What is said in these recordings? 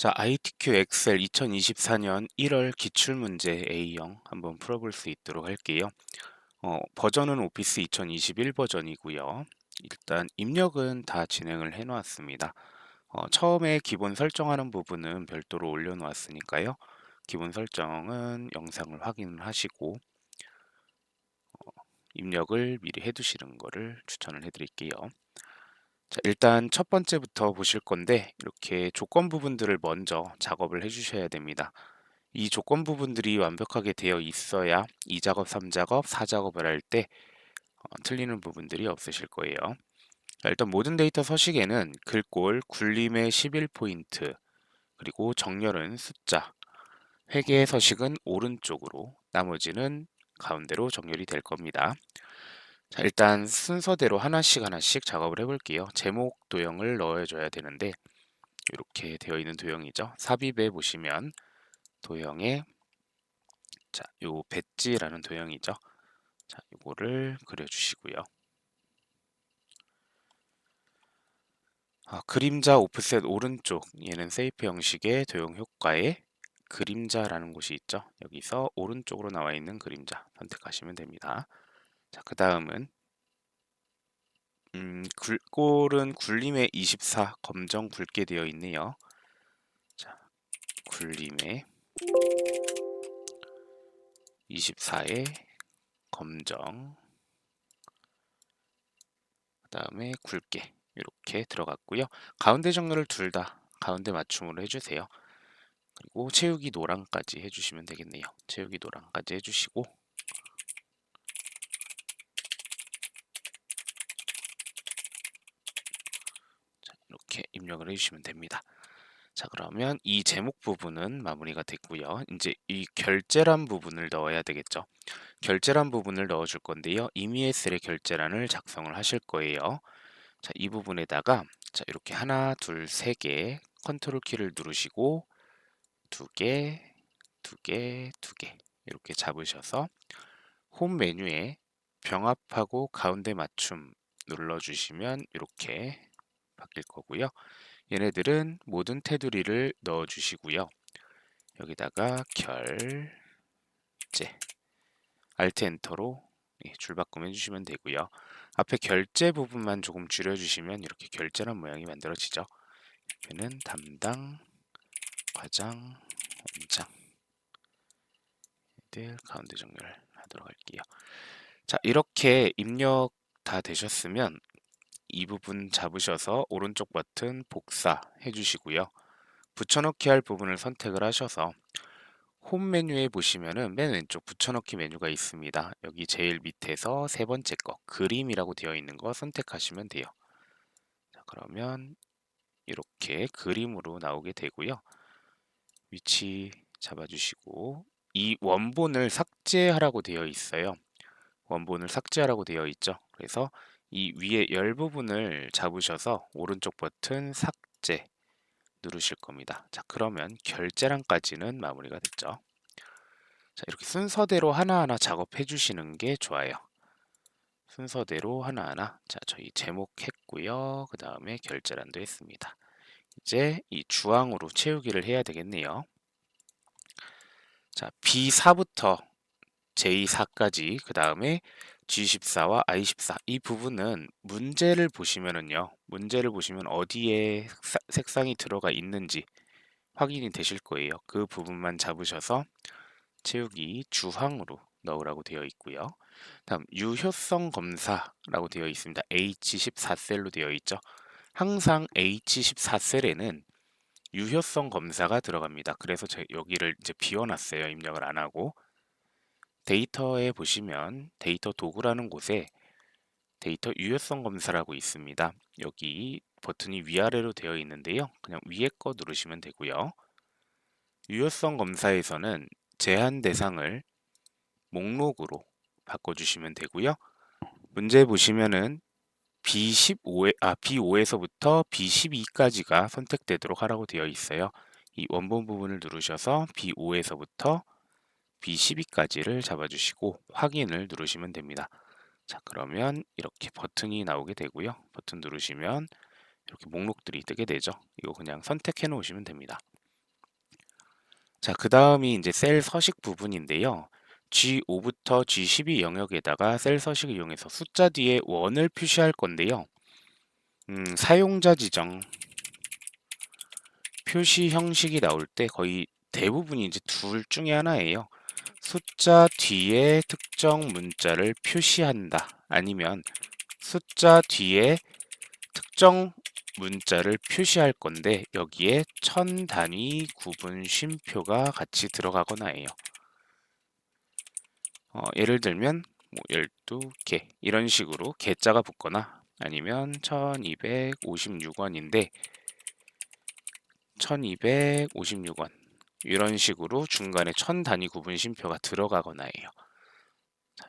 자, ITQ 엑셀 2024년 1월 기출문제 A형 한번 풀어볼 수 있도록 할게요. 버전은 오피스 2021 버전이고요. 일단 입력은 다 진행을 해 놓았습니다. 처음에 기본 설정하는 부분은 별도로 올려놓았으니까요. 기본 설정은 영상을 확인을 하시고 입력을 미리 해두시는 거를 추천을 해드릴게요. 자, 일단 첫 번째부터 보실 건데 이렇게 조건 부분들을 먼저 작업을 해주셔야 됩니다. 이 조건 부분들이 완벽하게 되어 있어야 2작업, 3작업, 4작업을 할 때 틀리는 부분들이 없으실 거예요. 자, 일단 모든 데이터 서식에는 글꼴, 굴림의 11포인트, 그리고 정렬은 숫자, 회계 서식은 오른쪽으로, 나머지는 가운데로 정렬이 될 겁니다. 자, 일단 순서대로 하나씩 작업을 해볼게요. 제목 도형을 넣어줘야 되는데 이렇게 되어 있는 도형이죠. 삽입에 보시면 도형에 요 배지라는 도형이죠. 자, 요거를 그려주시고요. 그림자 오프셋 오른쪽, 얘는 세이프 형식의 도형 효과에 그림자라는 곳이 있죠. 여기서 오른쪽으로 나와 있는 그림자 선택하시면 됩니다. 자, 그 다음은 글꼴은 굴림의 24 검정 굵게 되어 있네요. 자, 굴림의 24의 검정, 그 다음에 굵게 이렇게 들어갔고요. 가운데 정렬을 둘 다 가운데 맞춤으로 해주세요. 그리고 채우기 노랑까지 해주시면 되겠네요. 채우기 노랑까지 해주시고 자, 이렇게 입력을 해주시면 됩니다. 자, 그러면 이 제목 부분은 마무리가 됐고요. 이제 이 결제란 부분을 넣어야 되겠죠. 결제란 부분을 넣어줄 건데요. 이미의 셀의 결제란을 작성을 하실 거예요. 자, 이 부분에다가 자, 이렇게 하나, 둘, 세 개 컨트롤 키를 누르시고 두 개, 두 개, 두 개 이렇게 잡으셔서 홈 메뉴에 병합하고 가운데 맞춤 눌러주시면 이렇게 바뀔 거고요. 얘네들은 모든 테두리를 넣어주시고요. 여기다가 결제 Alt 엔터로 줄바꿈 해주시면 되고요. 앞에 결제 부분만 조금 줄여주시면 이렇게 결제란 모양이 만들어지죠. 옆에는 담당, 과장, 원장 들 가운데 정렬을 하도록 할게요. 자, 이렇게 입력 다 되셨으면 이 부분 잡으셔서 오른쪽 버튼 복사해 주시고요. 붙여넣기 할 부분을 선택을 하셔서 홈 메뉴에 보시면은 맨 왼쪽 붙여넣기 메뉴가 있습니다. 여기 제일 밑에서 세 번째 거 그림이라고 되어 있는 거 선택하시면 돼요. 자, 그러면 이렇게 그림으로 나오게 되고요. 위치 잡아주시고 이 원본을 삭제하라고 되어 있어요. 원본을 삭제하라고 되어 있죠. 그래서 이 위에 열 부분을 잡으셔서 오른쪽 버튼 삭제 누르실 겁니다. 자, 그러면 결제란까지는 마무리가 됐죠. 자, 이렇게 순서대로 하나하나 작업해 주시는 게 좋아요. 순서대로 하나하나. 자, 저희 제목 했고요. 그 다음에 결제란도 했습니다. 이제 이 주황으로 채우기를 해야 되겠네요. 자, B4부터 J4까지 그 다음에 G14와 I14 이 부분은 문제를 보시면은요. 문제를 보시면 어디에 색상이 들어가 있는지 확인이 되실 거예요. 그 부분만 잡으셔서 채우기 주황으로 넣으라고 되어 있고요. 다음 유효성 검사라고 되어 있습니다. H14셀로 되어 있죠. 항상 H14셀에는 유효성 검사가 들어갑니다. 그래서 제가 여기를 이제 비워놨어요. 입력을 안 하고. 데이터에 보시면 데이터 도구라는 곳에 데이터 유효성 검사라고 있습니다. 여기 버튼이 위아래로 되어 있는데요. 그냥 위에 거 누르시면 되고요. 유효성 검사에서는 제한 대상을 목록으로 바꿔주시면 되고요. 문제 보시면은 B5에서부터 B12까지가 선택되도록 하라고 되어 있어요. 이 원본 부분을 누르셔서 B5에서부터 B12까지를 잡아주시고 확인을 누르시면 됩니다. 자, 그러면 이렇게 버튼이 나오게 되고요. 버튼 누르시면 이렇게 목록들이 뜨게 되죠. 이거 그냥 선택해 놓으시면 됩니다. 자, 그 다음이 이제 셀 서식 부분인데요. G5부터 G12 영역에다가 셀 서식을 이용해서 숫자 뒤에 원을 표시할 건데요. 사용자 지정 표시 형식이 나올 때 거의 대부분이 이제 둘 중에 하나예요. 숫자 뒤에 특정 문자를 표시한다. 아니면 숫자 뒤에 특정 문자를 표시할 건데 여기에 천 단위 구분 쉼표가 같이 들어가거나예요. 예를 들면 뭐 12개 이런 식으로 개자가 붙거나 아니면 1256원인데 1256원 이런 식으로 중간에 천 단위 구분 쉼표가 들어가거나 해요.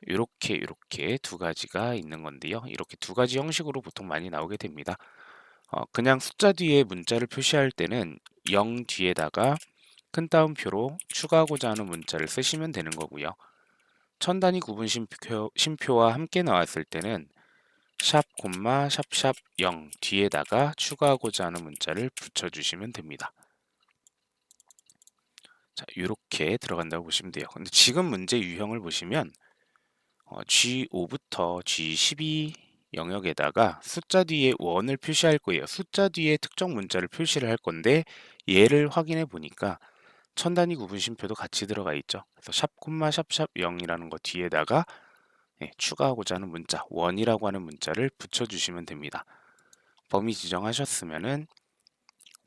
이렇게 두 가지가 있는 건데요. 이렇게 두 가지 형식으로 보통 많이 나오게 됩니다. 그냥 숫자 뒤에 문자를 표시할 때는 0 뒤에다가 큰 따옴표로 추가하고자 하는 문자를 쓰시면 되는 거고요. 천 단위 구분 쉼표와 함께 나왔을 때는 샵, 콤마, 샵샵 0 뒤에다가 추가하고자 하는 문자를 붙여주시면 됩니다. 자, 이렇게 들어간다고 보시면 돼요. 근데 지금 문제 유형을 보시면 G5부터 G12 영역에다가 숫자 뒤에 원을 표시할 거예요. 숫자 뒤에 특정 문자를 표시를 할 건데 얘를 확인해 보니까 천 단위 구분 쉼표도 같이 들어가 있죠. 그래서 샵, 콤마, 샵샵 0이라는 거 뒤에다가 추가하고자 하는 문자, 원이라고 하는 문자를 붙여주시면 됩니다. 범위 지정하셨으면은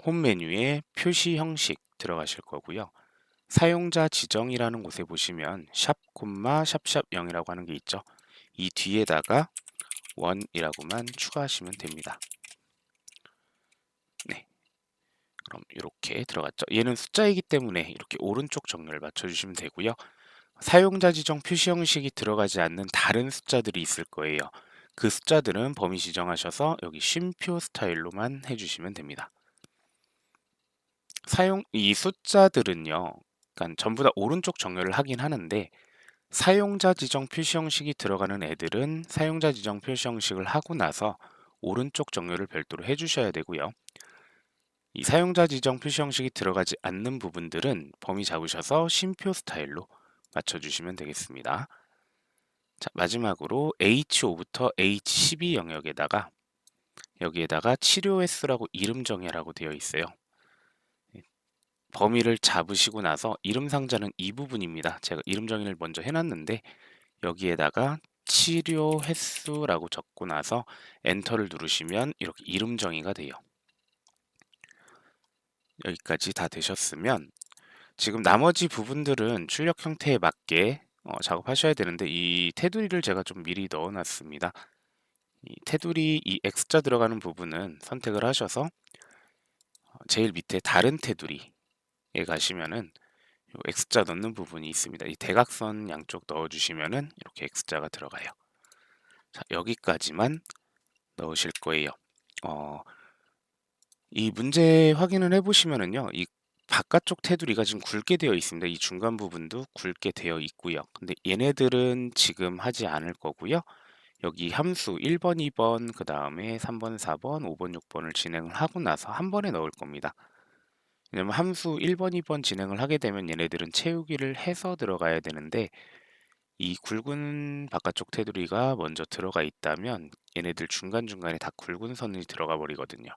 홈 메뉴에 표시 형식 들어가실 거고요. 사용자 지정이라는 곳에 보시면 샵, 콤마, 샵샵 0이라고 하는 게 있죠. 이 뒤에다가 원이라고만 추가하시면 됩니다. 네, 그럼 이렇게 들어갔죠. 얘는 숫자이기 때문에 이렇게 오른쪽 정렬 맞춰주시면 되고요. 사용자 지정 표시 형식이 들어가지 않는 다른 숫자들이 있을 거예요. 그 숫자들은 범위 지정하셔서 여기 쉼표 스타일로만 해주시면 됩니다. 이 숫자들은요, 그러니까 전부 다 오른쪽 정렬을 하긴 하는데 사용자 지정 표시 형식이 들어가는 애들은 사용자 지정 표시 형식을 하고 나서 오른쪽 정렬을 별도로 해주셔야 되고요. 이 사용자 지정 표시 형식이 들어가지 않는 부분들은 범위 잡으셔서 쉼표 스타일로 맞춰주시면 되겠습니다. 자, 마지막으로 H5부터 H12 영역에다가 여기에다가 치료 횟수라고 이름 정의라고 되어 있어요. 범위를 잡으시고 나서 이름 상자는 이 부분입니다. 제가 이름 정의를 먼저 해놨는데 여기에다가 치료 횟수라고 적고 나서 엔터를 누르시면 이렇게 이름 정의가 돼요. 여기까지 다 되셨으면 지금 나머지 부분들은 출력 형태에 맞게 작업하셔야 되는데 이 테두리를 제가 좀 미리 넣어놨습니다. 이 테두리 이 X자 들어가는 부분은 선택을 하셔서 제일 밑에 다른 테두리에 가시면은 요 X자 넣는 부분이 있습니다. 이 대각선 양쪽 넣어주시면은 이렇게 X자가 들어가요. 자, 여기까지만 넣으실 거예요. 이 문제 확인을 해보시면은요, 이 바깥쪽 테두리가 지금 굵게 되어 있습니다. 이 중간 부분도 굵게 되어 있고요. 근데 얘네들은 지금 하지 않을 거고요. 여기 함수 1번, 2번, 그 다음에 3번, 4번, 5번, 6번을 진행을 하고 나서 한 번에 넣을 겁니다. 왜냐면 함수 1번, 2번 진행을 하게 되면 얘네들은 채우기를 해서 들어가야 되는데 이 굵은 바깥쪽 테두리가 먼저 들어가 있다면 얘네들 중간중간에 다 굵은 선이 들어가 버리거든요.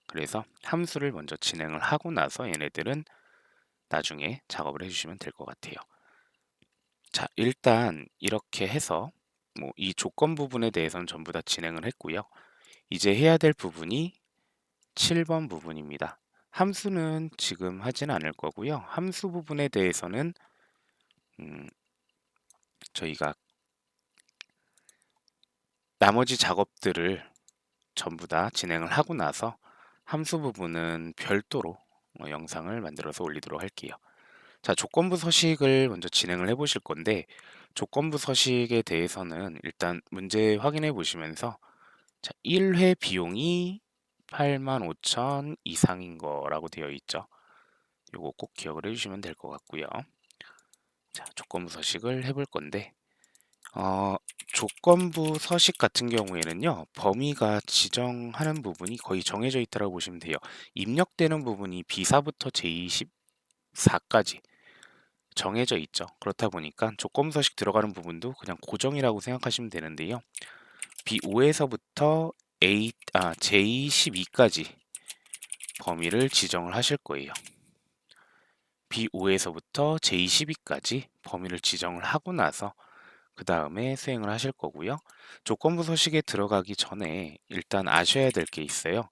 그래서 함수를 먼저 진행을 하고 나서 얘네들은 나중에 작업을 해주시면 될 것 같아요. 자, 일단 이렇게 해서 뭐 이 조건 부분에 대해서는 전부 다 진행을 했고요. 이제 해야 될 부분이 7번 부분입니다. 함수는 지금 하진 않을 거고요. 함수 부분에 대해서는 저희가 나머지 작업들을 전부 다 진행을 하고 나서 함수 부분은 별도로 영상을 만들어서 올리도록 할게요. 자, 조건부 서식을 먼저 진행을 해 보실 건데 조건부 서식에 대해서는 일단 문제 확인해 보시면서 자, 1회 비용이 85,000 이상인 거라고 되어 있죠. 요거 꼭 기억을 해주시면 될 것 같고요. 자, 조건부 서식을 해볼 건데 조건부 서식 같은 경우에는요, 범위가 지정하는 부분이 거의 정해져 있다고 보시면 돼요. 입력되는 부분이 B사부터 J10 4까지 정해져 있죠. 그렇다 보니까 조건부 서식 들어가는 부분도 그냥 고정이라고 생각하시면 되는데요. B5에서부터 J12까지 범위를 지정을 하실 거예요. B5에서부터 J12까지 범위를 지정을 하고 나서 그 다음에 수행을 하실 거고요. 조건부 서식에 들어가기 전에 일단 아셔야 될 게 있어요.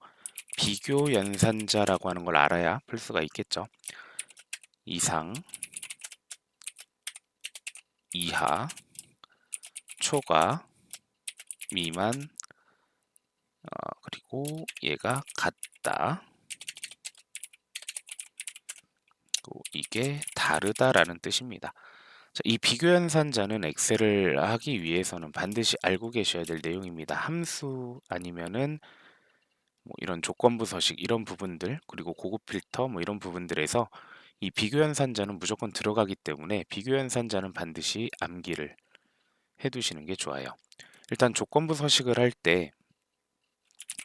비교 연산자라고 하는 걸 알아야 풀 수가 있겠죠. 이상, 이하, 초과, 미만, 그리고 얘가 같다. 이게 다르다라는 뜻입니다. 자, 이 비교 연산자는 엑셀을 하기 위해서는 반드시 알고 계셔야 될 내용입니다. 함수 아니면은 뭐 이런 조건부 서식 이런 부분들 그리고 고급 필터 뭐 이런 부분들에서 이 비교 연산자는 무조건 들어가기 때문에 비교 연산자는 반드시 암기를 해두시는 게 좋아요. 일단 조건부 서식을 할 때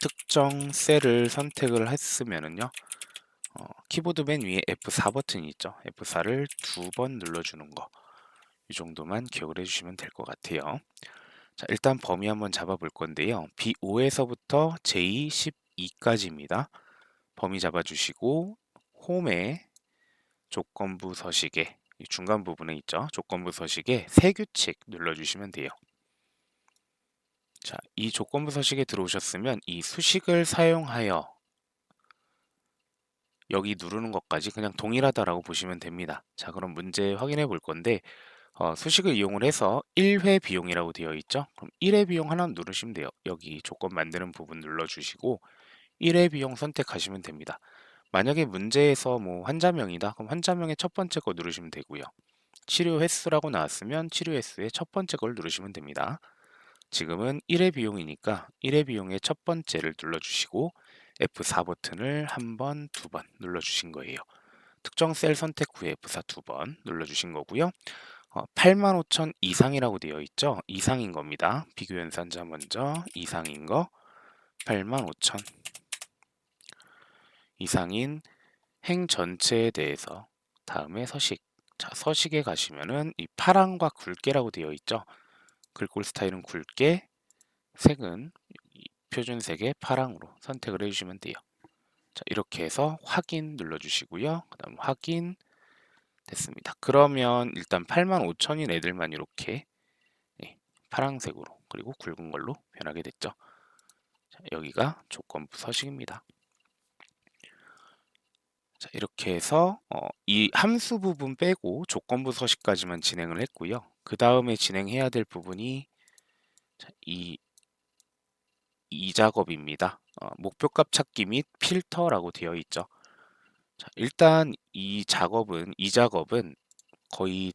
특정 셀을 선택을 했으면은요. 키보드 맨 위에 F4 버튼이 있죠. F4를 2번 눌러주는 거. 이 정도만 기억을 해주시면 될 것 같아요. 자, 일단 범위 한번 잡아볼 건데요. B5에서부터 J12까지입니다. 범위 잡아주시고 홈에 조건부 서식에 이 중간 부분에 있죠. 조건부 서식에 새 규칙 눌러주시면 돼요. 자, 이 조건부 서식에 들어오셨으면 이 수식을 사용하여 여기 누르는 것까지 그냥 동일하다라고 보시면 됩니다. 자, 그럼 문제 확인해 볼 건데 수식을 이용을 해서 1회 비용이라고 되어 있죠. 그럼 1회 비용 하나 누르시면 돼요. 여기 조건 만드는 부분 눌러주시고 1회 비용 선택하시면 됩니다. 만약에 문제에서 뭐 환자명이다. 그럼 환자명의 첫 번째 거 누르시면 되고요. 치료 횟수라고 나왔으면 치료 횟수의 첫 번째 걸 누르시면 됩니다. 지금은 1회 비용이니까 1회 비용의 첫 번째를 눌러주시고 F4 버튼을 한 번, 두 번 눌러주신 거예요. 특정 셀 선택 후에 F4 두 번 눌러주신 거고요. 85,000 이상이라고 되어 있죠. 이상인 겁니다. 비교 연산자 먼저 이상인 거 85,000 이상인 행 전체에 대해서 다음에 서식. 자, 서식에 가시면은 이 파랑과 굵게라고 되어 있죠. 글꼴 스타일은 굵게, 색은 표준색의 파랑으로 선택을 해주시면 돼요. 자, 이렇게 해서 확인 눌러주시고요. 그 다음 확인 됐습니다. 그러면 일단 85,000인 애들만 이렇게 파랑색으로 그리고 굵은 걸로 변하게 됐죠. 자, 여기가 조건부 서식입니다. 자, 이렇게 해서 이 함수 부분 빼고 조건부 서식까지만 진행을 했고요. 그 다음에 진행해야 될 부분이 자, 이 작업입니다. 목표값 찾기 및 필터라고 되어 있죠. 자, 일단 이 작업은 거의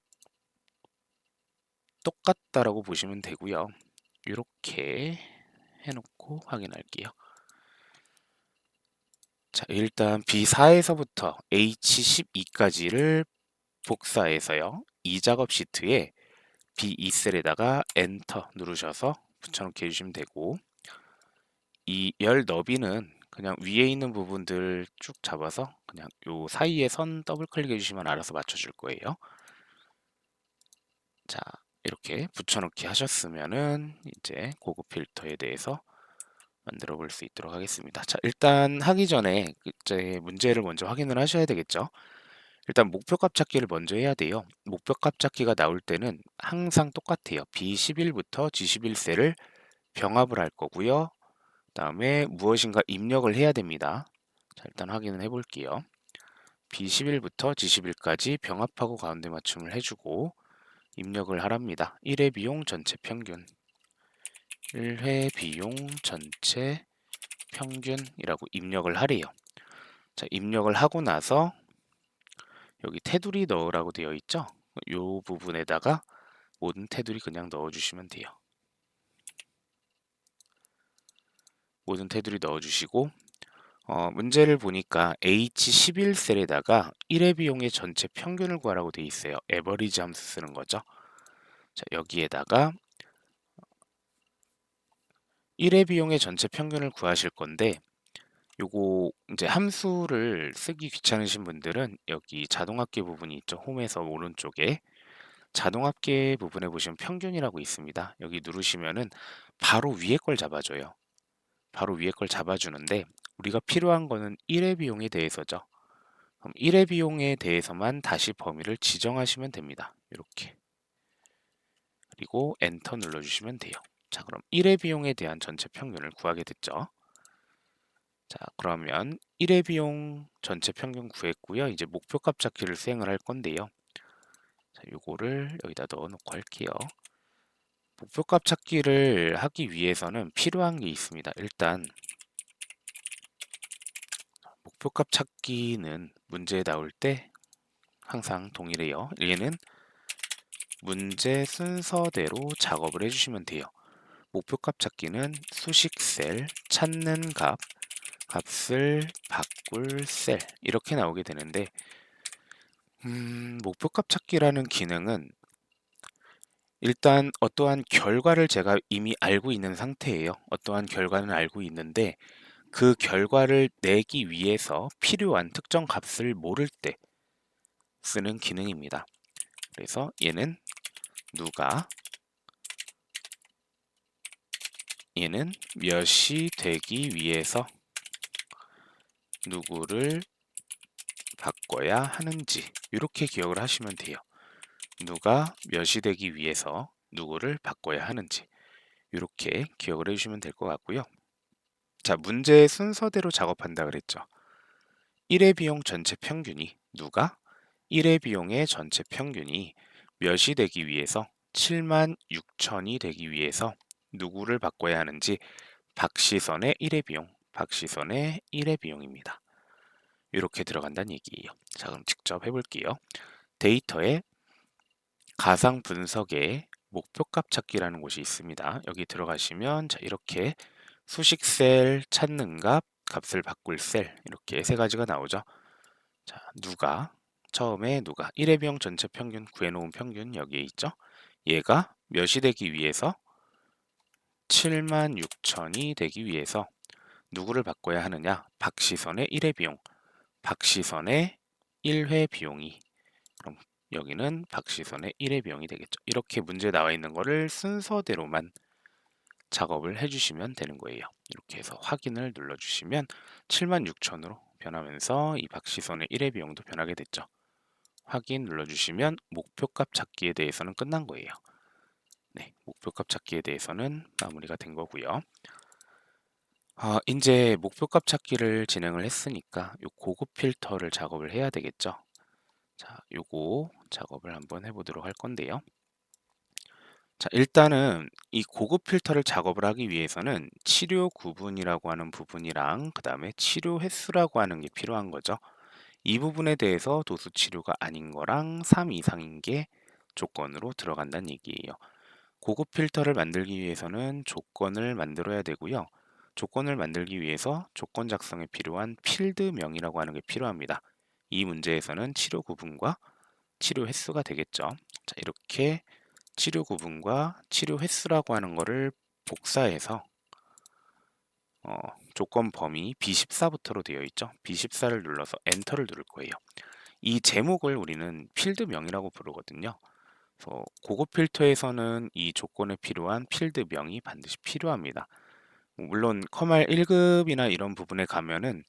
똑같다라고 보시면 되고요. 이렇게 해놓고 확인할게요. 자, 일단 B4에서부터 H12까지를 복사해서요. 이 작업 시트에 B2 셀에다가 엔터 누르셔서 붙여넣기 해주시면 되고 이 열 너비는 그냥 위에 있는 부분들 쭉 잡아서 그냥 요 사이에 선 더블 클릭해 주시면 알아서 맞춰줄 거예요. 자, 이렇게 붙여넣기 하셨으면은 이제 고급 필터에 대해서 만들어 볼 수 있도록 하겠습니다. 자, 일단 하기 전에 이제 문제를 먼저 확인을 하셔야 되겠죠. 일단 목표값 찾기를 먼저 해야 돼요. 목표값 찾기가 나올 때는 항상 똑같아요. B11부터 G11셀을 병합을 할 거고요. 그다음에 무엇인가 입력을 해야 됩니다. 자, 일단 확인을 해볼게요. B11부터 G11까지 병합하고 가운데 맞춤을 해주고 입력을 하랍니다. 1회 비용 전체 평균 1회 비용 전체 평균이라고 입력을 하래요. 자, 입력을 하고 나서 여기 테두리 넣으라고 되어 있죠. 이 부분에다가 모든 테두리 그냥 넣어주시면 돼요. 모든 테두리 넣어주시고 문제를 보니까 H11셀에다가 1회 비용의 전체 평균을 구하라고 되어 있어요. 에버리지 함수 쓰는 거죠. 자, 여기에다가 1회 비용의 전체 평균을 구하실 건데 요거 이제 함수를 쓰기 귀찮으신 분들은 여기 자동합계 부분이 있죠. 홈에서 오른쪽에 자동합계 부분에 보시면 평균이라고 있습니다. 여기 누르시면은 바로 위에 걸 잡아줘요. 바로 위에 걸 잡아주는데 우리가 필요한 거는 1회 비용에 대해서죠. 그럼 1회 비용에 대해서만 다시 범위를 지정하시면 됩니다. 이렇게. 그리고 엔터 눌러주시면 돼요. 자, 그럼 1회 비용에 대한 전체 평균을 구하게 됐죠. 자, 그러면 1회 비용 전체 평균 구했고요. 이제 목표값 찾기를 수행을 할 건데요. 자, 요거를 여기다 넣어놓고 할게요. 목표값 찾기를 하기 위해서는 필요한 게 있습니다. 일단 목표값 찾기는 문제에 나올 때 항상 동일해요. 얘는 문제 순서대로 작업을 해주시면 돼요. 목표값 찾기는 수식 셀, 찾는 값, 값을 바꿀 셀 이렇게 나오게 되는데 목표값 찾기라는 기능은 일단 어떠한 결과를 제가 이미 알고 있는 상태예요. 어떠한 결과는 알고 있는데 그 결과를 내기 위해서 필요한 특정 값을 모를 때 쓰는 기능입니다. 그래서 얘는 누가 얘는 몇이 되기 위해서 누구를 바꿔야 하는지 이렇게 기억을 하시면 돼요. 누가 몇이 되기 위해서 누구를 바꿔야 하는지 이렇게 기억을 해주시면 될 것 같고요. 자, 문제 순서대로 작업한다 그랬죠. 1회 비용 전체 평균이 누가 1회 비용의 전체 평균이 몇이 되기 위해서 76,000이 되기 위해서 누구를 바꿔야 하는지 박시선의 1회 비용, 박시선의 1회 비용입니다. 이렇게 들어간다는 얘기예요. 자, 그럼 직접 해볼게요. 데이터에 가상 분석에 목표값 찾기라는 곳이 있습니다. 여기 들어가시면 자, 이렇게 수식 셀, 찾는 값, 값을 바꿀 셀 이렇게 세 가지가 나오죠. 자, 누가 처음에 누가 1회 비용 전체 평균 구해놓은 평균 여기에 있죠. 얘가 몇이 되기 위해서 76,000이 되기 위해서 누구를 바꿔야 하느냐? 박시선의 1회 비용, 박시선의 1회 비용이 그럼 여기는 박시선의 1회 비용이 되겠죠. 이렇게 문제 나와 있는 거를 순서대로만 작업을 해주시면 되는 거예요. 이렇게 해서 확인을 눌러주시면 76,000으로 변하면서 이 박시선의 1회 비용도 변하게 됐죠. 확인 눌러주시면 목표값 찾기에 대해서는 끝난 거예요. 네, 목표값 찾기에 대해서는 마무리가 된 거고요. 이제 목표값 찾기를 진행을 했으니까 요 고급 필터를 작업을 해야 되겠죠. 자, 요거 작업을 한번 해보도록 할 건데요. 자, 일단은 이 고급 필터를 작업을 하기 위해서는 치료 구분이라고 하는 부분이랑 그 다음에 치료 횟수라고 하는 게 필요한 거죠. 이 부분에 대해서 도수 치료가 아닌 거랑 3 이상인 게 조건으로 들어간다는 얘기예요. 고급 필터를 만들기 위해서는 조건을 만들어야 되고요. 조건을 만들기 위해서 조건 작성에 필요한 필드명이라고 하는 게 필요합니다. 이 문제에서는 치료 구분과 치료 횟수가 되겠죠. 자, 이렇게 치료 구분과 치료 횟수라고 하는 거를 복사해서 어, 조건 범위 B14부터로 되어 있죠. B14를 눌러서 엔터를 누를 거예요. 이 제목을 우리는 필드명이라고 부르거든요. 그래서 고급 필터에서는 이 조건에 필요한 필드명이 반드시 필요합니다. 물론 컴활 1급이나 이런 부분에 가면은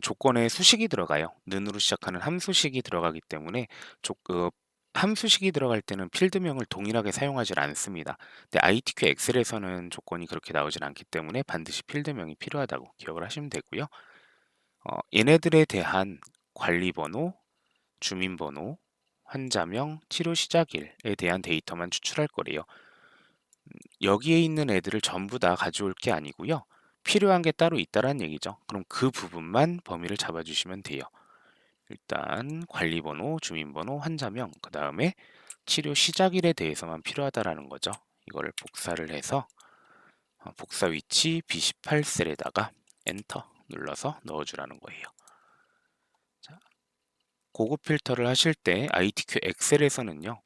조건에 수식이 들어가요. 는으로 시작하는 함수식이 들어가기 때문에 함수식이 들어갈 때는 필드명을 동일하게 사용하지 않습니다. 근데 ITQ 엑셀에서는 조건이 그렇게 나오진 않기 때문에 반드시 필드명이 필요하다고 기억을 하시면 되고요. 얘네들에 대한 관리번호, 주민번호, 환자명, 치료 시작일에 대한 데이터만 추출할 거래요. 여기에 있는 애들을 전부 다 가져올 게 아니고요. 필요한 게 따로 있다라는 얘기죠. 그럼 그 부분만 범위를 잡아주시면 돼요. 일단 관리번호, 주민번호, 환자명, 그 다음에 치료 시작일에 대해서만 필요하다라는 거죠. 이거를 복사를 해서 복사 위치 B18셀에다가 엔터 눌러서 넣어주라는 거예요. 자, 고급 필터를 하실 때 ITQ 엑셀에서는요.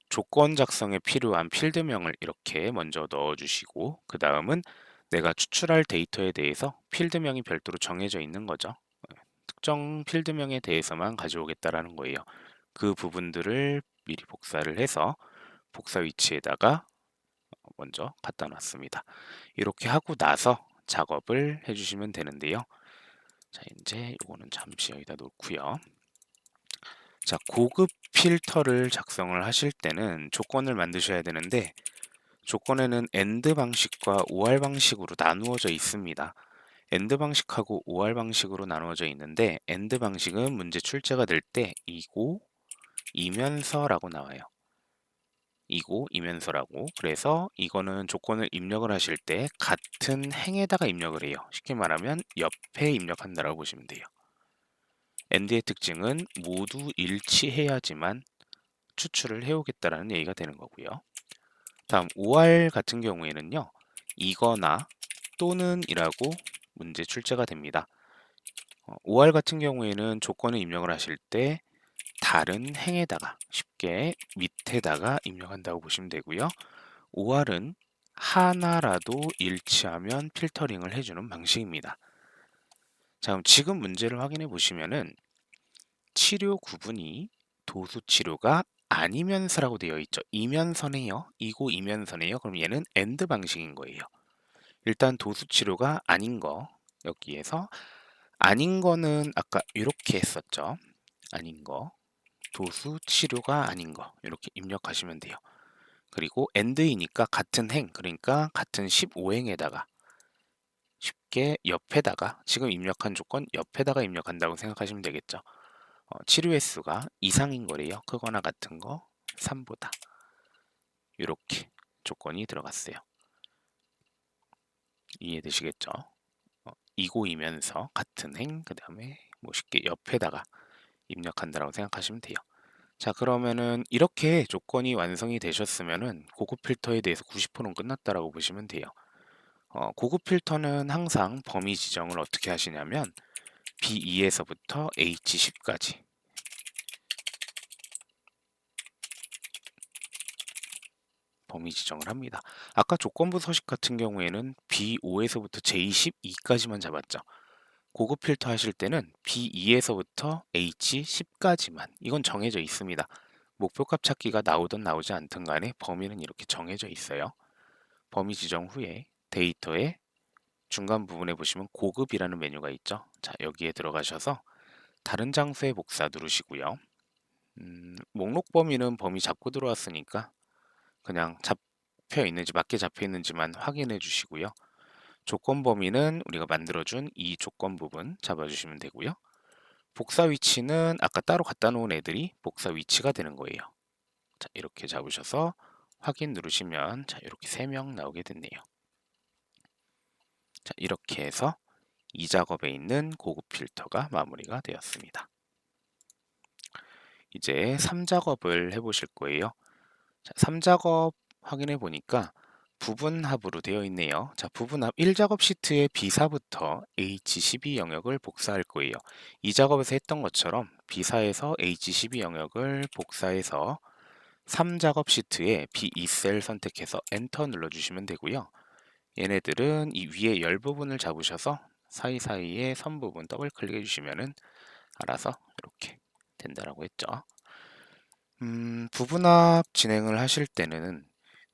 조건 작성에 필요한 필드명을 이렇게 먼저 넣어주시고 그 다음은 내가 추출할 데이터에 대해서 필드명이 별도로 정해져 있는 거죠. 특정 필드명에 대해서만 가져오겠다라는 거예요. 그 부분들을 미리 복사를 해서 복사 위치에다가 먼저 갖다 놨습니다. 이렇게 하고 나서 작업을 해주시면 되는데요. 자, 이제 이거는 잠시 여기다 놓고요. 자, 고급 필터를 작성을 하실 때는 조건을 만드셔야 되는데 조건에는 AND 방식과 OR 방식으로 나누어져 있습니다. AND 방식하고 OR 방식으로 나누어져 있는데 AND 방식은 문제 출제가 될 때 이고 이면서라고 나와요. 이고 이면서라고. 그래서 이거는 조건을 입력을 하실 때 같은 행에다가 입력을 해요. 쉽게 말하면 옆에 입력한다라고 보시면 돼요. AND의 특징은 모두 일치해야지만 추출을 해오겠다라는 얘기가 되는 거고요. 다음 OR 같은 경우에는요. 이거나 또는 이라고 문제 출제가 됩니다. OR 같은 경우에는 조건을 입력을 하실 때 다른 행에다가 쉽게 밑에다가 입력한다고 보시면 되고요. OR은 하나라도 일치하면 필터링을 해주는 방식입니다. 자, 그럼 지금 문제를 확인해 보시면은 치료 구분이 도수 치료가 아니면서라고 되어 있죠. 이면서네요. 이고 이면서네요. 그럼 얘는 AND 방식인 거예요. 일단 도수 치료가 아닌 거 여기에서 아닌 거는 아까 이렇게 했었죠. 아닌 거 도수 치료가 아닌 거 이렇게 입력하시면 돼요. 그리고 AND이니까 같은 행 그러니까 같은 15행에다가 쉽게 옆에다가 지금 입력한 조건 옆에다가 입력한다고 생각하시면 되겠죠. 치료 횟수가 이상인 거래요. 크거나 같은 거 3보다 이렇게 조건이 들어갔어요. 이해되시겠죠? 이고이면서 같은 행 그 다음에 뭐 쉽게 옆에다가 입력한다라고 생각하시면 돼요. 자, 그러면은 이렇게 조건이 완성이 되셨으면은 고급 필터에 대해서 90%는 끝났다라고 보시면 돼요. 고급 필터는 항상 범위 지정을 어떻게 하시냐면 B2에서부터 H10까지 범위 지정을 합니다. 아까 조건부 서식 같은 경우에는 B5에서부터 J12까지만 잡았죠. 고급 필터 하실 때는 B2에서부터 H10까지만 이건 정해져 있습니다. 목표값 찾기가 나오든 나오지 않든 간에 범위는 이렇게 정해져 있어요. 범위 지정 후에 데이터의 중간 부분에 보시면 고급이라는 메뉴가 있죠. 자, 여기에 들어가셔서 다른 장소에 복사 누르시고요. 목록 범위는 범위 잡고 들어왔으니까 그냥 잡혀 있는지 맞게 잡혀 있는지만 확인해 주시고요. 조건 범위는 우리가 만들어준 이 조건 부분 잡아주시면 되고요. 복사 위치는 아까 따로 갖다 놓은 애들이 복사 위치가 되는 거예요. 자, 이렇게 잡으셔서 확인 누르시면 자, 이렇게 3명 나오게 됐네요. 자, 이렇게 해서 이 작업에 있는 고급 필터가 마무리가 되었습니다. 이제 3작업을 해보실 거예요. 자, 3작업 확인해 보니까 부분합으로 되어 있네요. 자, 부분합 1작업 시트의 B사부터 H12 영역을 복사할 거예요. 이 작업에서 했던 것처럼 B사에서 H12 영역을 복사해서 3작업 시트에 B2셀 선택해서 엔터 눌러주시면 되고요. 얘네들은 이 위에 열 부분을 잡으셔서 사이사이에 선 부분 더블 클릭해 주시면은 알아서 이렇게 된다라고 했죠. 부분합 진행을 하실 때는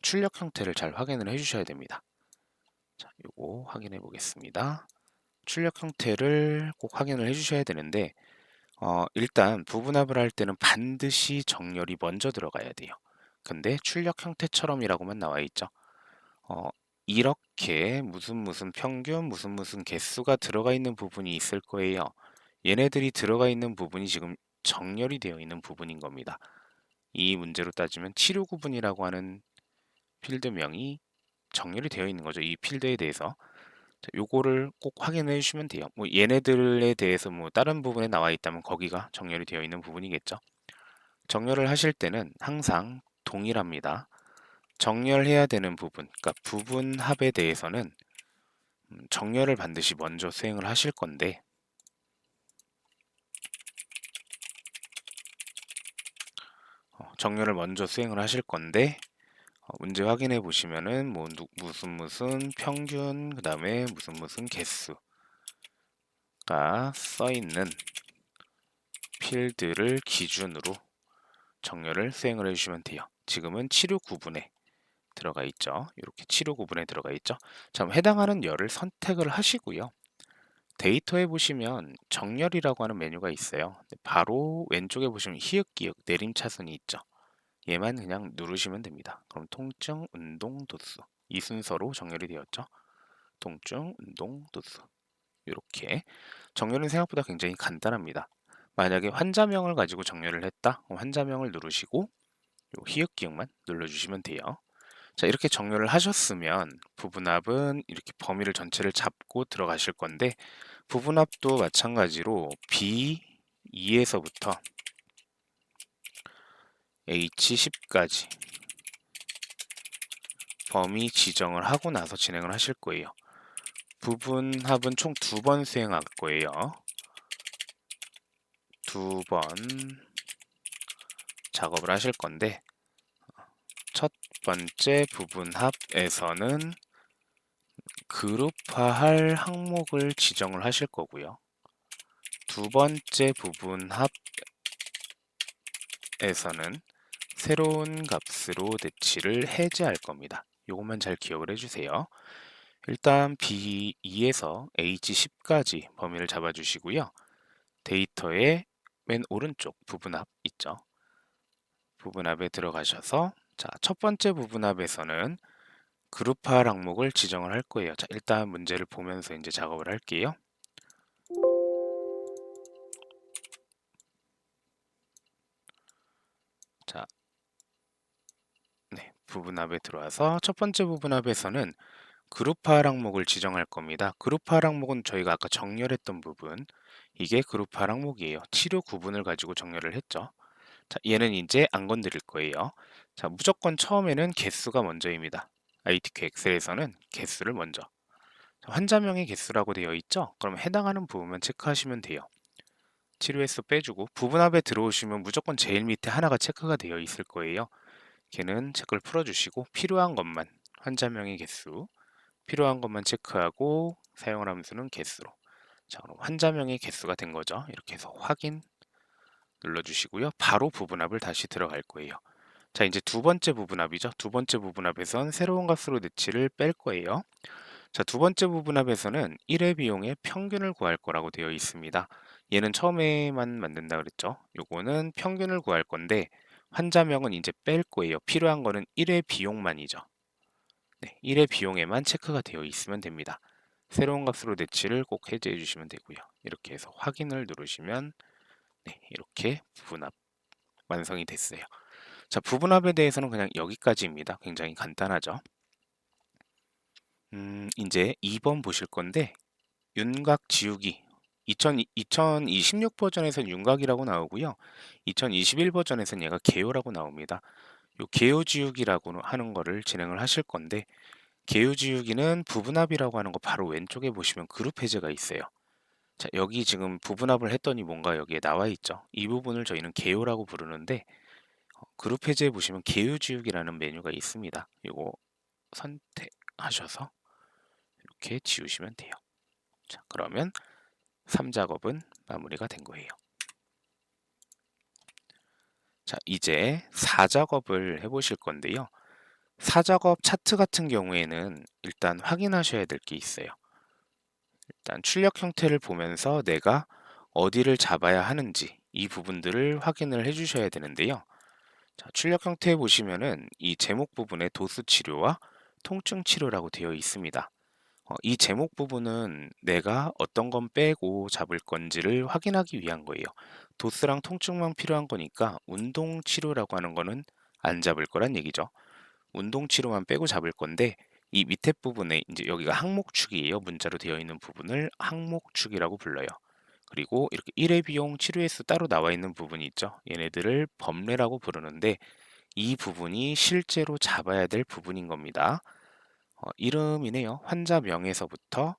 출력 형태를 잘 확인을 해 주셔야 됩니다. 자, 요거 확인해 보겠습니다. 출력 형태를 꼭 확인을 해 주셔야 되는데 일단 부분합을 할 때는 반드시 정렬이 먼저 들어가야 돼요. 근데 출력 형태처럼이라고만 나와 있죠. 어, 이렇게 무슨 평균 무슨 개수가 들어가 있는 부분이 있을 거예요. 얘네들이 들어가 있는 부분이 지금 정렬이 되어 있는 부분인 겁니다. 이 문제로 따지면 치료 구분이라고 하는 필드명이 정렬이 되어 있는 거죠. 이 필드에 대해서. 자, 요거를 꼭 확인해 주시면 돼요. 뭐 얘네들에 대해서 뭐 다른 부분에 나와 있다면 거기가 정렬이 되어 있는 부분이겠죠. 정렬을 하실 때는 항상 동일합니다. 정렬해야 되는 부분, 그러니까 부분합에 대해서는 정렬을 반드시 먼저 수행을 하실 건데 정렬을 먼저 수행을 하실 건데 문제 확인해 보시면은 뭐 무슨 평균 그다음에 무슨 개수가 써 있는 필드를 기준으로 정렬을 수행을 해주시면 돼요. 지금은 치료 구분에 들어가 있죠. 이렇게 치료 구분에 들어가 있죠. 자, 그럼 해당하는 열을 선택을 하시고요. 데이터에 보시면 정렬이라고 하는 메뉴가 있어요. 바로 왼쪽에 보시면 히읗기역 내림차순이 있죠. 얘만 그냥 누르시면 됩니다. 그럼 통증, 운동, 도수 이 순서로 정렬이 되었죠. 통증, 운동, 도수 이렇게 정렬은 생각보다 굉장히 간단합니다. 만약에 환자명을 가지고 정렬을 했다, 그럼 환자명을 누르시고 요 히읗기역만 눌러주시면 돼요. 자, 이렇게 정렬을 하셨으면 부분합은 이렇게 범위를 전체를 잡고 들어가실 건데 부분합도 마찬가지로 B2에서부터 H10까지 범위 지정을 하고 나서 진행을 하실 거예요. 부분합은 총 2번 수행할 거예요. 2번 작업을 하실 건데 첫 번째 부분합에서는 그룹화할 항목을 지정을 하실 거고요. 두 번째 부분합에서는 새로운 값으로 대치를 해제할 겁니다. 이것만 잘 기억을 해주세요. 일단 B2에서 H10까지 범위를 잡아주시고요. 데이터의 맨 오른쪽 부분합 있죠. 부분합에 들어가셔서 자, 첫 번째 부분합에서는 그룹화 항목을 지정을 할 거예요. 자, 일단 문제를 보면서 이제 작업을 할게요. 자, 네, 부분합에 들어와서 첫 번째 부분합에서는 그룹화 항목을 지정할 겁니다. 그룹화 항목은 저희가 아까 정렬했던 부분, 이게 그룹화 항목이에요. 치료 구분을 가지고 정렬을 했죠. 자, 얘는 이제 안 건드릴 거예요. 자, 무조건 처음에는 개수가 먼저입니다. ITQ 엑셀에서는 개수를 먼저. 자, 환자명의 개수라고 되어 있죠? 그럼 해당하는 부분만 체크하시면 돼요. 치료 횟수 빼주고 부분합에 들어오시면 무조건 제일 밑에 하나가 체크가 되어 있을 거예요. 걔는 체크를 풀어주시고 필요한 것만 환자명의 개수, 필요한 것만 체크하고 사용을 함수는 개수로. 자, 그럼 환자명의 개수가 된 거죠. 이렇게 해서 확인 눌러주시고요. 바로 부분합을 다시 들어갈 거예요. 자, 이제 두 번째 부분합이죠. 두 번째 부분합에선 새로운 값으로 대치를 뺄 거예요. 자, 두 번째 부분합에서는 1회 비용의 평균을 구할 거라고 되어 있습니다. 얘는 처음에만 만든다 그랬죠. 요거는 평균을 구할 건데 환자명은 이제 뺄 거예요. 필요한 거는 1회 비용만이죠. 네, 1회 비용에만 체크가 되어 있으면 됩니다. 새로운 값으로 대치를 꼭 해제해 주시면 되고요. 이렇게 해서 확인을 누르시면 네, 이렇게 부분합 완성이 됐어요. 자, 부분합에 대해서는 그냥 여기까지입니다. 굉장히 간단하죠. 이제 2번 보실 건데 윤곽 지우기 2026 버전에서는 윤곽이라고 나오고요. 2021 버전에서는 얘가 개요라고 나옵니다. 요 개요 지우기라고 하는 거를 진행을 하실 건데 개요 지우기는 부분합이라고 하는 거 바로 왼쪽에 보시면 그룹 해제가 있어요. 자, 여기 지금 부분합을 했더니 뭔가 여기에 나와 있죠. 이 부분을 저희는 개요라고 부르는데 그룹 해제에 보시면 개요 지우기라는 메뉴가 있습니다. 이거 선택하셔서 이렇게 지우시면 돼요. 자, 그러면 3작업은 마무리가 된 거예요. 자, 이제 4작업을 해보실 건데요. 4작업 차트 같은 경우에는 일단 확인하셔야 될 게 있어요. 일단 출력 형태를 보면서 내가 어디를 잡아야 하는지 이 부분들을 확인을 해주셔야 되는데요. 자, 출력 형태에 보시면은 이 제목 부분에 도수 치료와 통증 치료라고 되어 있습니다. 이 제목 부분은 내가 어떤 건 빼고 잡을 건지를 확인하기 위한 거예요. 도스랑 통증만 필요한 거니까 운동 치료라고 하는 거는 안 잡을 거란 얘기죠. 운동 치료만 빼고 잡을 건데 이 밑에 부분에 이제 여기가 항목축이에요. 문자로 되어 있는 부분을 항목축이라고 불러요. 그리고 이렇게 1회 비용 치료 횟수 따로 나와 있는 부분이 있죠. 얘네들을 범례라고 부르는데 이 부분이 실제로 잡아야 될 부분인 겁니다. 이름이네요. 환자명에서부터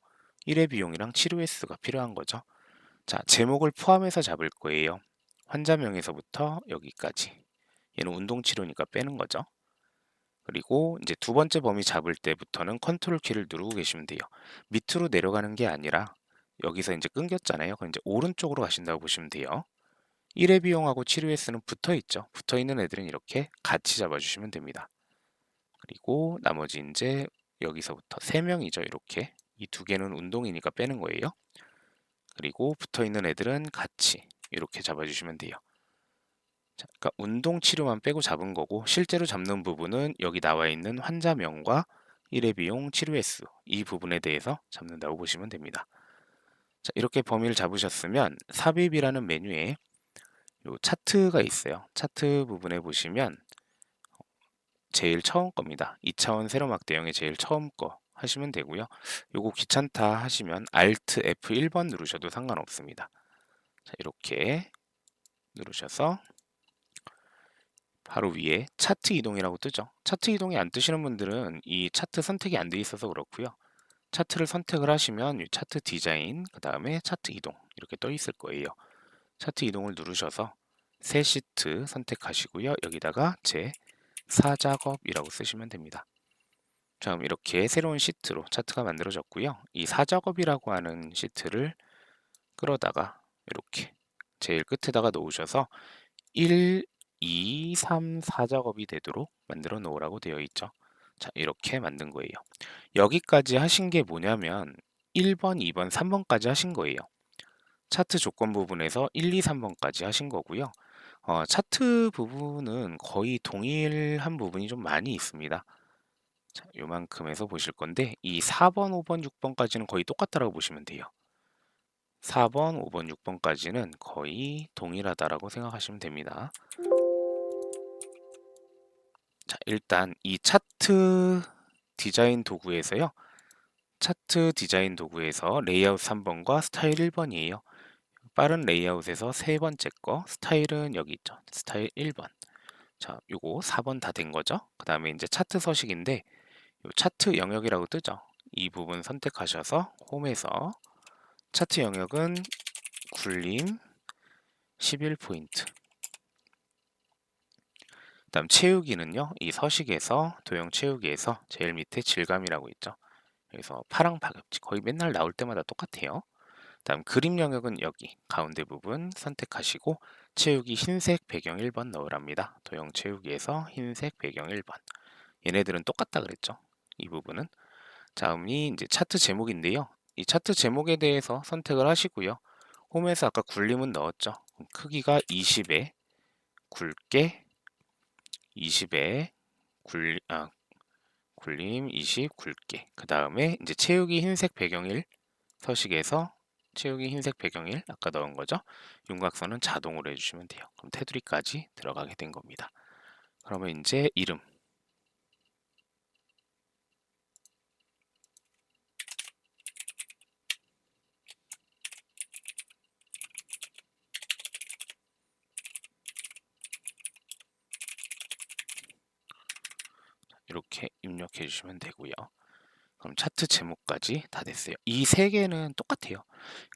1회 비용이랑 치료 횟수가 필요한 거죠. 자, 제목을 포함해서 잡을 거예요. 환자명에서부터 여기까지. 얘는 운동 치료니까 빼는 거죠. 그리고 이제 두 번째 범위 잡을 때부터는 컨트롤 키를 누르고 계시면 돼요. 밑으로 내려가는 게 아니라 여기서 이제 끊겼잖아요. 그럼 이제 오른쪽으로 가신다고 보시면 돼요. 1회 비용하고 치료회 수는 붙어 있죠. 붙어 있는 애들은 이렇게 같이 잡아주시면 됩니다. 그리고 나머지 이제 여기서부터 3명이죠. 이렇게 이 두 개는 운동이니까 빼는 거예요. 그리고 붙어 있는 애들은 같이 이렇게 잡아주시면 돼요. 자, 그러니까 운동 치료만 빼고 잡은 거고 실제로 잡는 부분은 여기 나와 있는 환자명과 1회 비용 치료 횟수 이 부분에 대해서 잡는다고 보시면 됩니다. 자, 이렇게 범위를 잡으셨으면 삽입이라는 메뉴에 요 차트가 있어요. 차트 부분에 보시면 제일 처음 겁니다. 2차원 세로막 대형의 제일 처음 거 하시면 되고요. 요거 귀찮다 하시면 Alt F1번 누르셔도 상관없습니다. 자, 이렇게 누르셔서 바로 위에 차트 이동이라고 뜨죠. 차트 이동이 안 뜨시는 분들은 이 차트 선택이 안 돼 있어서 그렇고요. 차트를 선택을 하시면 이 차트 디자인, 그 다음에 차트 이동 이렇게 떠 있을 거예요. 차트 이동을 누르셔서 새 시트 선택하시고요. 여기다가 제 4작업이라고 쓰시면 됩니다. 자, 그럼 이렇게 새로운 시트로 차트가 만들어졌고요. 이 4작업이라고 하는 시트를 끌어다가 이렇게 제일 끝에다가 놓으셔서 1, 2, 3, 4작업이 되도록 만들어 놓으라고 되어 있죠. 자, 이렇게 만든 거예요. 여기까지 하신 게 뭐냐면 1번, 2번, 3번까지 하신 거예요. 차트 조건 부분에서 1, 2, 3번까지 하신 거고요. 차트 부분은 거의 동일한 부분이 좀 많이 있습니다. 자, 요만큼에서 보실 건데 이 4번, 5번, 6번까지는 거의 똑같다라고 보시면 돼요. 4번, 5번, 6번까지는 거의 동일하다라고 생각하시면 됩니다. 자, 일단 이 차트 디자인 도구에서요. 차트 디자인 도구에서 레이아웃 3번과 스타일 1번이에요. 빠른 레이아웃에서 세 번째 거, 스타일은 여기 있죠. 스타일 1번. 자, 요거 4번 다 된 거죠. 그 다음에 이제 차트 서식인데 요 차트 영역이라고 뜨죠. 이 부분 선택하셔서 홈에서 차트 영역은 굴림 11포인트. 그다음 채우기는요. 이 서식에서 도형 채우기에서 제일 밑에 질감이라고 있죠. 그래서 파랑 파급지 거의 맨날 나올 때마다 똑같아요. 다음 그림 영역은 여기 가운데 부분 선택하시고 채우기 흰색 배경 1번 넣으랍니다. 도형 채우기에서 흰색 배경 1번. 얘네들은 똑같다 그랬죠. 이 부분은. 다음이 이제 차트 제목인데요. 이 차트 제목에 대해서 선택을 하시고요. 홈에서 아까 굴림은 넣었죠. 크기가 20에 굵게 20에 굴림 20 굵게. 그 다음에 이제 채우기 흰색 배경 1 서식에서 채우기 흰색 배경 1 아까 넣은 거죠. 윤곽선은 자동으로 해주시면 돼요. 그럼 테두리까지 들어가게 된 겁니다. 그러면 이제 이름 이렇게 입력해 주시면 되고요. 그럼 차트 제목까지 다 됐어요. 이 세 개는 똑같아요.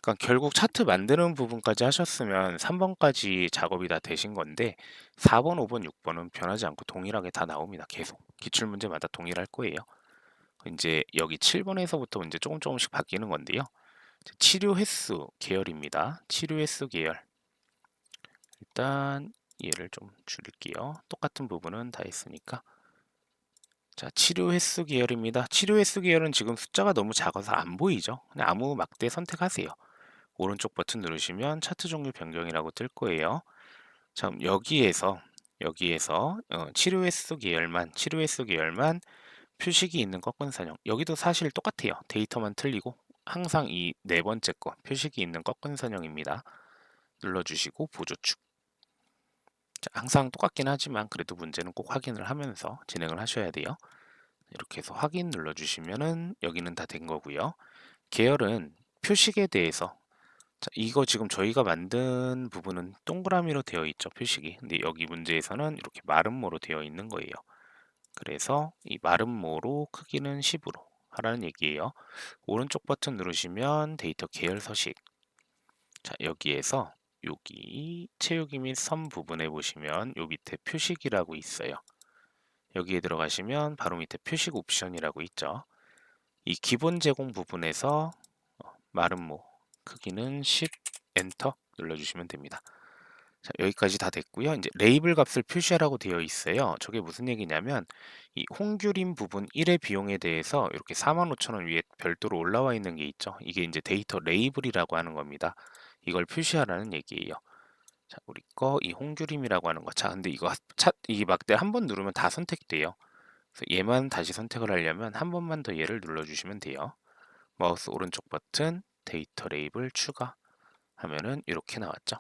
그러니까 결국 차트 만드는 부분까지 하셨으면 3번까지 작업이 다 되신 건데 4번, 5번, 6번은 변하지 않고 동일하게 다 나옵니다. 계속 기출 문제마다 동일할 거예요. 이제 여기 7번에서부터 이제 조금씩 바뀌는 건데요. 치료 횟수 계열입니다. 치료 횟수 계열. 일단 얘를 좀 줄일게요. 똑같은 부분은 다 있으니까. 자, 치료 횟수 계열입니다. 치료 횟수 계열은 지금 숫자가 너무 작아서 안 보이죠? 그냥 아무 막대 선택하세요. 오른쪽 버튼 누르시면 차트 종류 변경이라고 뜰 거예요. 자, 그럼 여기에서 치료 횟수 계열만 표식이 있는 꺾은 선형. 여기도 사실 똑같아요. 데이터만 틀리고 항상 이 네 번째 거 표식이 있는 꺾은 선형입니다. 눌러주시고 보조축. 자, 항상 똑같긴 하지만 그래도 문제는 꼭 확인을 하면서 진행을 하셔야 돼요. 이렇게 해서 확인 눌러주시면은 여기는 다 된 거고요. 계열은 표식에 대해서 자, 이거 지금 저희가 만든 부분은 동그라미로 되어 있죠, 표식이. 근데 여기 문제에서는 이렇게 마름모로 되어 있는 거예요. 그래서 이 마름모로 크기는 10으로 하라는 얘기예요. 오른쪽 버튼 누르시면 데이터 계열 서식. 자, 여기에서 여기 채우기 및 선 부분에 보시면 요 밑에 표식이라고 있어요. 여기에 들어가시면 바로 밑에 표식 옵션이라고 있죠. 이 기본 제공 부분에서 마름모 크기는 10 엔터 눌러주시면 됩니다. 자, 여기까지 다 됐고요. 이제 레이블 값을 표시하라고 되어 있어요. 저게 무슨 얘기냐면 이 홍규림 부분 1의 비용에 대해서 이렇게 45,000원 위에 별도로 올라와 있는 게 있죠. 이게 이제 데이터 레이블이라고 하는 겁니다. 이걸 표시하라는 얘기예요. 자, 우리 거 이 홍규림이라고 하는 거. 자, 근데 이거 이 막대 한 번 누르면 다 선택돼요. 그래서 얘만 다시 선택을 하려면 한 번만 더 얘를 눌러주시면 돼요. 마우스 오른쪽 버튼 데이터 레이블 추가 하면은 이렇게 나왔죠.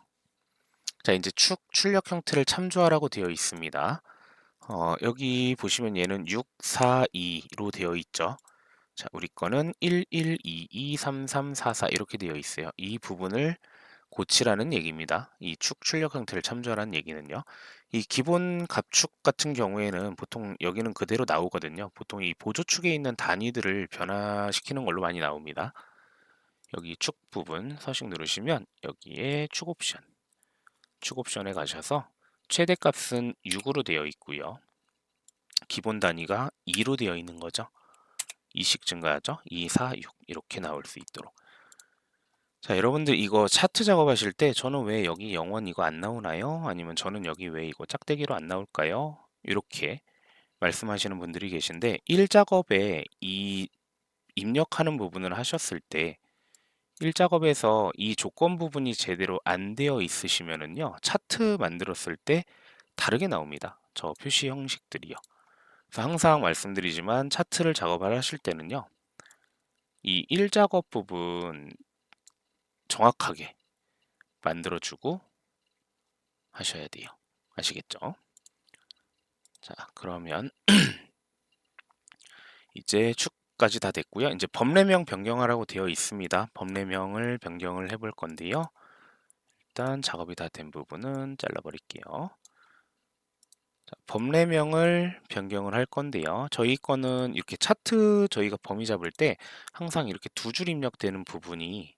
자, 이제 출력 형태를 참조하라고 되어 있습니다. 여기 보시면 얘는 642로 되어 있죠. 자, 우리 거는 11223344 이렇게 되어 있어요. 이 부분을 고치라는 얘기입니다. 이 출력 형태를 참조하라는 얘기는요. 이 기본 값축 같은 경우에는 보통 여기는 그대로 나오거든요. 보통 이 보조축에 있는 단위들을 변화시키는 걸로 많이 나옵니다. 여기 축 부분 서식 누르시면 여기에 축 옵션에 가셔서 최대값은 6으로 되어 있고요. 기본 단위가 2로 되어 있는 거죠. 2씩 증가하죠. 2, 4, 6 이렇게 나올 수 있도록. 자, 여러분들 이거 차트 작업하실 때 저는 왜 여기 0원 이거 안 나오나요? 아니면 저는 여기 왜 이거 짝대기로 안 나올까요? 이렇게 말씀하시는 분들이 계신데 1작업에 이 입력하는 부분을 하셨을 때 1작업에서 이 조건 부분이 제대로 안 되어 있으시면은요. 차트 만들었을 때 다르게 나옵니다. 저 표시 형식들이요. 그래서 항상 말씀드리지만 차트를 작업을 하실 때는요. 이 1작업 부분 정확하게 만들어주고 하셔야 돼요. 아시겠죠? 자, 그러면 이제 축까지 다 됐고요. 이제 범례명 변경하라고 되어 있습니다. 범례명을 변경을 해볼 건데요. 일단 작업이 다 된 부분은 잘라버릴게요. 자, 범례명을 변경을 할 건데요. 저희 거는 이렇게 차트 저희가 범위 잡을 때 항상 이렇게 두 줄 입력되는 부분이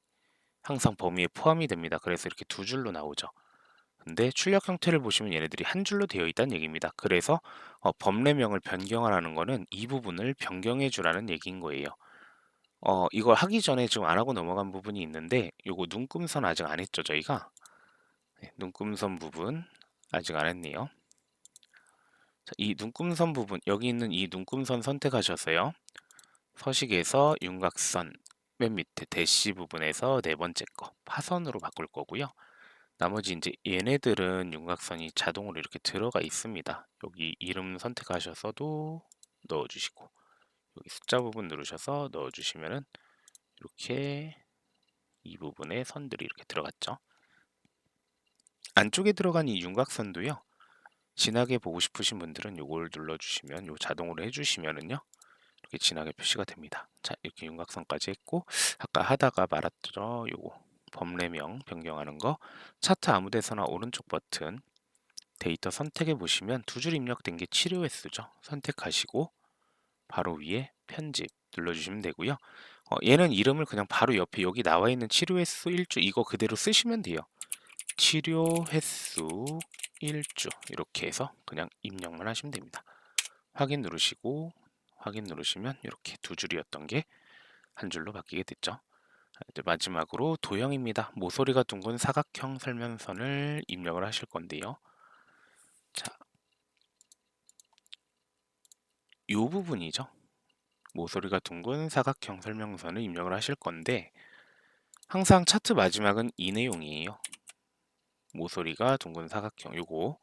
항상 범위에 포함이 됩니다. 그래서 이렇게 두 줄로 나오죠. 근데 출력 형태를 보시면 얘네들이 한 줄로 되어 있다는 얘기입니다. 그래서 범례명을 변경하라는 거는 이 부분을 변경해 주라는 얘기인 거예요. 이걸 하기 전에 지금 안 하고 넘어간 부분이 있는데 요거 눈금선 아직 안 했죠, 저희가. 네, 눈금선 부분 아직 안 했네요. 자, 이 눈금선 부분, 여기 있는 이 눈금선 선택하셔서요. 서식에서 윤곽선 맨 밑에 대시 부분에서 네 번째 거 파선으로 바꿀 거고요. 나머지 이제 얘네들은 윤곽선이 자동으로 이렇게 들어가 있습니다. 여기 이름 선택하셔서도 넣어주시고 여기 숫자 부분 누르셔서 넣어주시면은 이렇게 이 부분에 선들이 이렇게 들어갔죠. 안쪽에 들어간 이 윤곽선도요. 진하게 보고 싶으신 분들은 요걸 눌러주시면 요 자동으로 해주시면은요. 이렇게 진하게 표시가 됩니다. 자, 이렇게 윤곽선까지 했고 아까 하다가 말았죠. 요거 범례명 변경하는 거 차트 아무 데서나 오른쪽 버튼 데이터 선택해 보시면 두 줄 입력된 게 치료 횟수죠. 선택하시고 바로 위에 편집 눌러주시면 되고요. 얘는 이름을 그냥 바로 옆에 여기 나와 있는 치료 횟수 1주 이거 그대로 쓰시면 돼요. 치료 횟수 1주 이렇게 해서 그냥 입력만 하시면 됩니다. 확인 누르시고 확인 누르시면 이렇게 두 줄이었던 게 한 줄로 바뀌게 됐죠. 이제 마지막으로 도형입니다. 모서리가 둥근 사각형 설명선을 입력을 하실 건데요. 자, 이 부분이죠. 모서리가 둥근 사각형 설명선을 입력을 하실 건데 항상 차트 마지막은 이 내용이에요. 모서리가 둥근 사각형 요거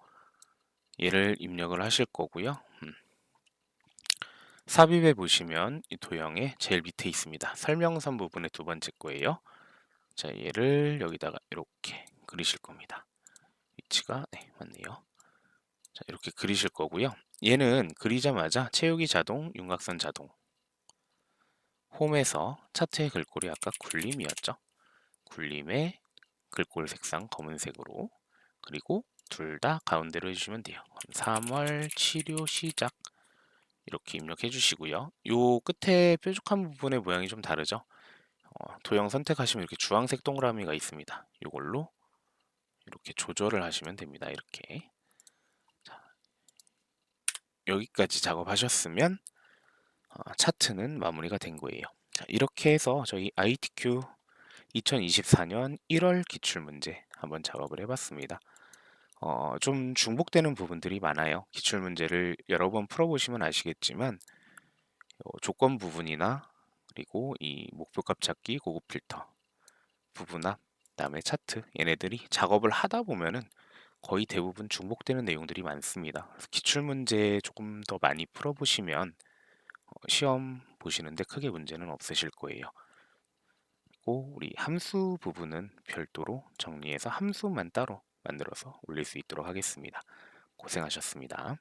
얘를 입력을 하실 거고요. 삽입에 보시면 이 도형의 제일 밑에 있습니다. 설명선 부분의 두 번째 거예요. 자, 얘를 여기다가 이렇게 그리실 겁니다. 위치가 네, 맞네요. 자, 이렇게 그리실 거고요. 얘는 그리자마자 채우기 자동, 윤곽선 자동. 홈에서 차트의 글꼴이 아까 굴림이었죠. 굴림의 글꼴 색상 검은색으로 그리고 둘 다 가운데로 해주시면 돼요. 3월 치료 시작 이렇게 입력해 주시고요. 요 끝에 뾰족한 부분의 모양이 좀 다르죠. 도형 선택하시면 이렇게 주황색 동그라미가 있습니다. 이걸로 이렇게 조절을 하시면 됩니다. 이렇게 여기까지 작업하셨으면 차트는 마무리가 된 거예요. 자, 이렇게 해서 저희 ITQ 2024년 1월 기출문제 한번 작업을 해봤습니다. 좀 중복되는 부분들이 많아요. 기출문제를 여러 번 풀어보시면 아시겠지만 조건 부분이나 그리고 이 목표값 찾기, 고급 필터, 부분합, 그다음에 차트 얘네들이 작업을 하다 보면은 거의 대부분 중복되는 내용들이 많습니다. 그래서 기출문제 조금 더 많이 풀어보시면 시험 보시는데 크게 문제는 없으실 거예요. 그리고 우리 함수 부분은 별도로 정리해서 함수만 따로 만들어서 올릴 수 있도록 하겠습니다. 고생하셨습니다.